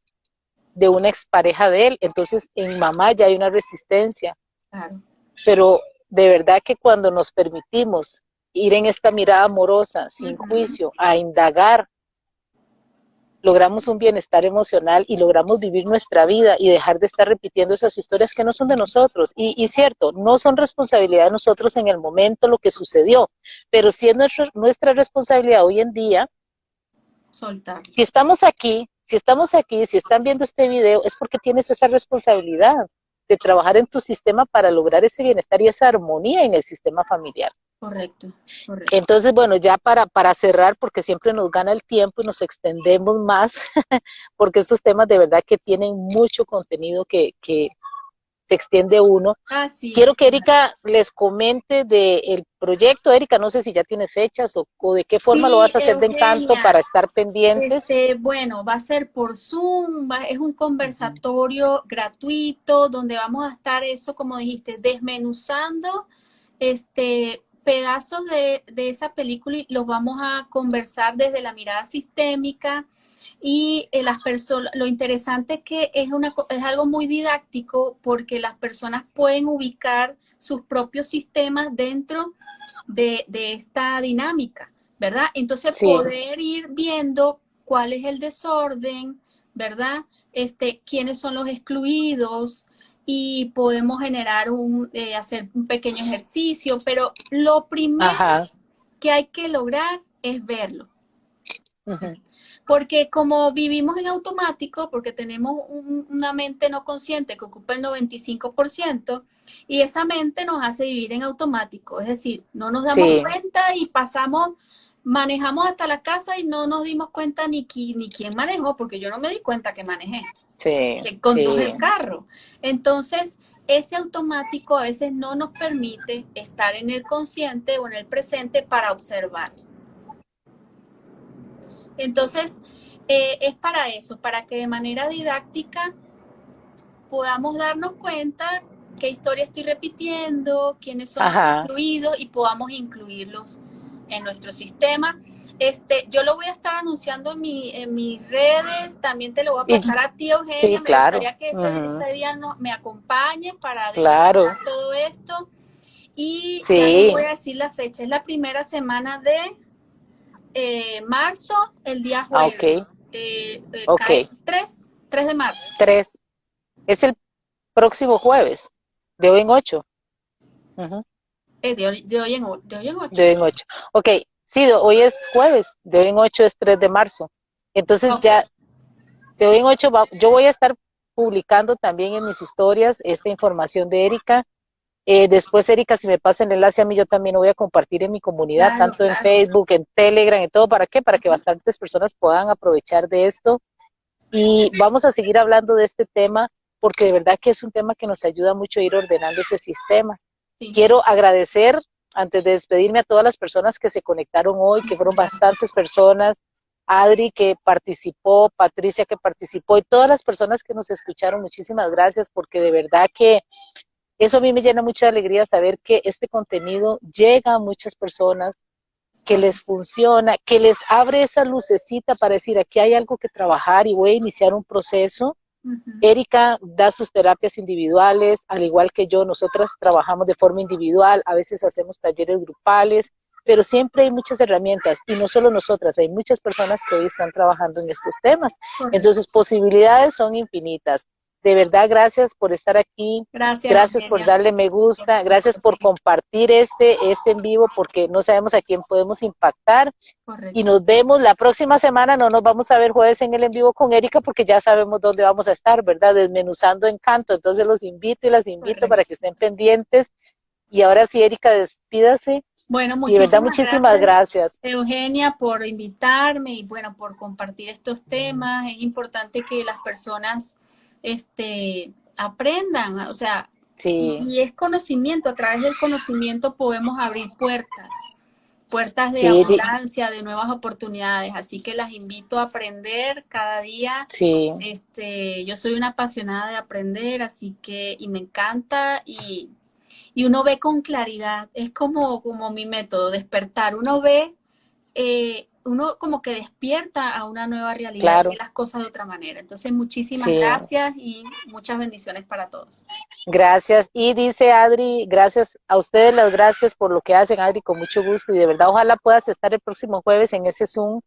de una expareja de él? Entonces en mamá ya hay una resistencia. Claro. Pero de verdad que cuando nos permitimos ir en esta mirada amorosa, sin juicio, a indagar, logramos un bienestar emocional y logramos vivir nuestra vida y dejar de estar repitiendo esas historias que no son de nosotros. Y cierto, no son responsabilidad de nosotros en el momento lo que sucedió, pero sí es nuestra responsabilidad hoy en día soltar. Si estamos aquí, si están viendo este video, es porque tienes esa responsabilidad de trabajar en tu sistema para lograr ese bienestar y esa armonía en el sistema familiar. Correcto, correcto. Entonces, bueno, ya para cerrar, porque siempre nos gana el tiempo y nos extendemos más, porque estos temas de verdad que tienen mucho contenido que se extiende uno. Ah, sí, Quiero sí. que Erika les comente del proyecto. Erika, no sé si ya tiene fechas o de qué forma lo Sí, vas a hacer de Encanto Eugenia, para estar pendientes. bueno, va a ser por Zoom, es un conversatorio gratuito donde vamos a estar eso, como dijiste, desmenuzando pedazos de esa película y los vamos a conversar desde la mirada sistémica y las personas, lo interesante es que es algo muy didáctico porque las personas pueden ubicar sus propios sistemas dentro de esta dinámica, ¿verdad? Entonces Sí, poder ir viendo cuál es el desorden, ¿verdad? Quiénes son los excluidos y podemos hacer un pequeño ejercicio, pero lo primero ajá. que hay que lograr es verlo. Ujú. Porque como vivimos en automático, porque tenemos una mente no consciente que ocupa el 95%, y esa mente nos hace vivir en automático, es decir, no nos damos Sí, cuenta y manejamos hasta la casa y no nos dimos cuenta ni quién manejó, porque yo no me di cuenta que manejé, sí, que conduje sí. el carro. Entonces, ese automático a veces no nos permite estar en el consciente o en el presente para observar. Entonces, es para eso, para que de manera didáctica podamos darnos cuenta qué historia estoy repitiendo, quiénes son los Ajá. excluidos y podamos incluirlos en nuestro sistema. Yo lo voy a estar anunciando en mis redes, también te lo voy a Y, pasar a ti, sí, Eugenia. Me claro. gustaría que Ujú. ese día me acompañe para Claro. desmenuzar todo esto. Y ya les Sí. voy a decir la fecha, es la primera semana de marzo, el día Ah, ok. jueves. Ok. Cae 3 de marzo. 3. Es el próximo jueves, de hoy en 8. Ujú. De hoy en De 8. hoy en 8. Ok, sí, hoy es jueves, de hoy en 8 es 3 de marzo. Entonces Ok, ya de hoy en 8 yo voy a estar publicando también en mis historias esta información de Erika. Después, Erika, si me pasa el enlace a mí, yo también lo voy a compartir en mi comunidad, claro, tanto en claro. Facebook, en Telegram, en todo. ¿Para qué? Para que bastantes personas puedan aprovechar de esto. Y vamos a seguir hablando de este tema porque de verdad que es un tema que nos ayuda mucho a ir ordenando ese sistema. Sí, Quiero agradecer, antes de despedirme, a todas las personas que se conectaron hoy, que muchas fueron gracias. bastantes personas, Adri que participó, Patricia que participó y todas las personas que nos escucharon, muchísimas gracias porque de verdad que eso a mí me llena mucha alegría saber que este contenido llega a muchas personas, que les Correcto. funciona, que les abre esa lucecita para decir, aquí hay algo que trabajar y voy a iniciar un proceso. Ujú. Erika da sus terapias individuales, al igual que yo, nosotras trabajamos de forma individual, a veces hacemos talleres grupales, pero siempre hay muchas herramientas y no solo nosotras, hay muchas personas que hoy están trabajando en estos temas. Correcto. Entonces, posibilidades son infinitas. De verdad, gracias por estar aquí, Gracias, gracias por Eugenia, darle me por gusta, tu gracias por comentario. compartir este en vivo, porque no sabemos a quién podemos impactar y Correcto. nos vemos la próxima semana. No nos vamos a ver jueves en el en vivo con Erika porque ya sabemos dónde vamos a estar, ¿verdad? Desmenuzando Encanto. Entonces los invito y las invito para Correcto. que estén pendientes. Y ahora sí, Erika, despídase. Bueno, Y de verdad, muchísimas muchísimas gracias, gracias. Eugenia, por invitarme y bueno, por compartir estos temas. Es importante que las personas aprendan, o sea, Sí, y es conocimiento, a través del conocimiento podemos abrir puertas de sí, abundancia, de nuevas oportunidades. Así que las invito a aprender cada día. sí, Yo soy una apasionada de aprender, así que, y me encanta y uno ve con claridad. Es como mi método, despertar. Uno como que despierta a una nueva realidad y ve claro, las cosas de otra manera. Entonces, muchísimas sí. gracias y muchas bendiciones para todos. Gracias. Y dice Adri, gracias a ustedes, las gracias por lo que hacen, Adri, con mucho gusto. Y de verdad, ojalá puedas estar el próximo jueves en ese Zoom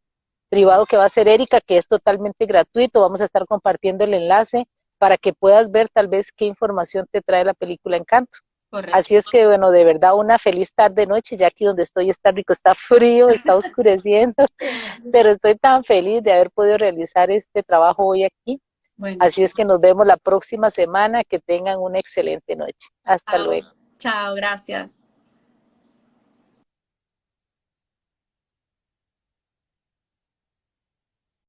privado que va a hacer Erika, que es totalmente gratuito. Vamos a estar compartiendo el enlace para que puedas ver tal vez qué información te trae la película Encanto. Correcto. Así es que, bueno, de verdad, una feliz tarde, noche, ya aquí donde estoy está rico, está frío, está oscureciendo, pero estoy tan feliz de haber podido realizar este trabajo hoy aquí. Bueno, Así es que nos vemos la próxima semana. Que tengan una excelente noche. Hasta chao. luego. Chao, gracias.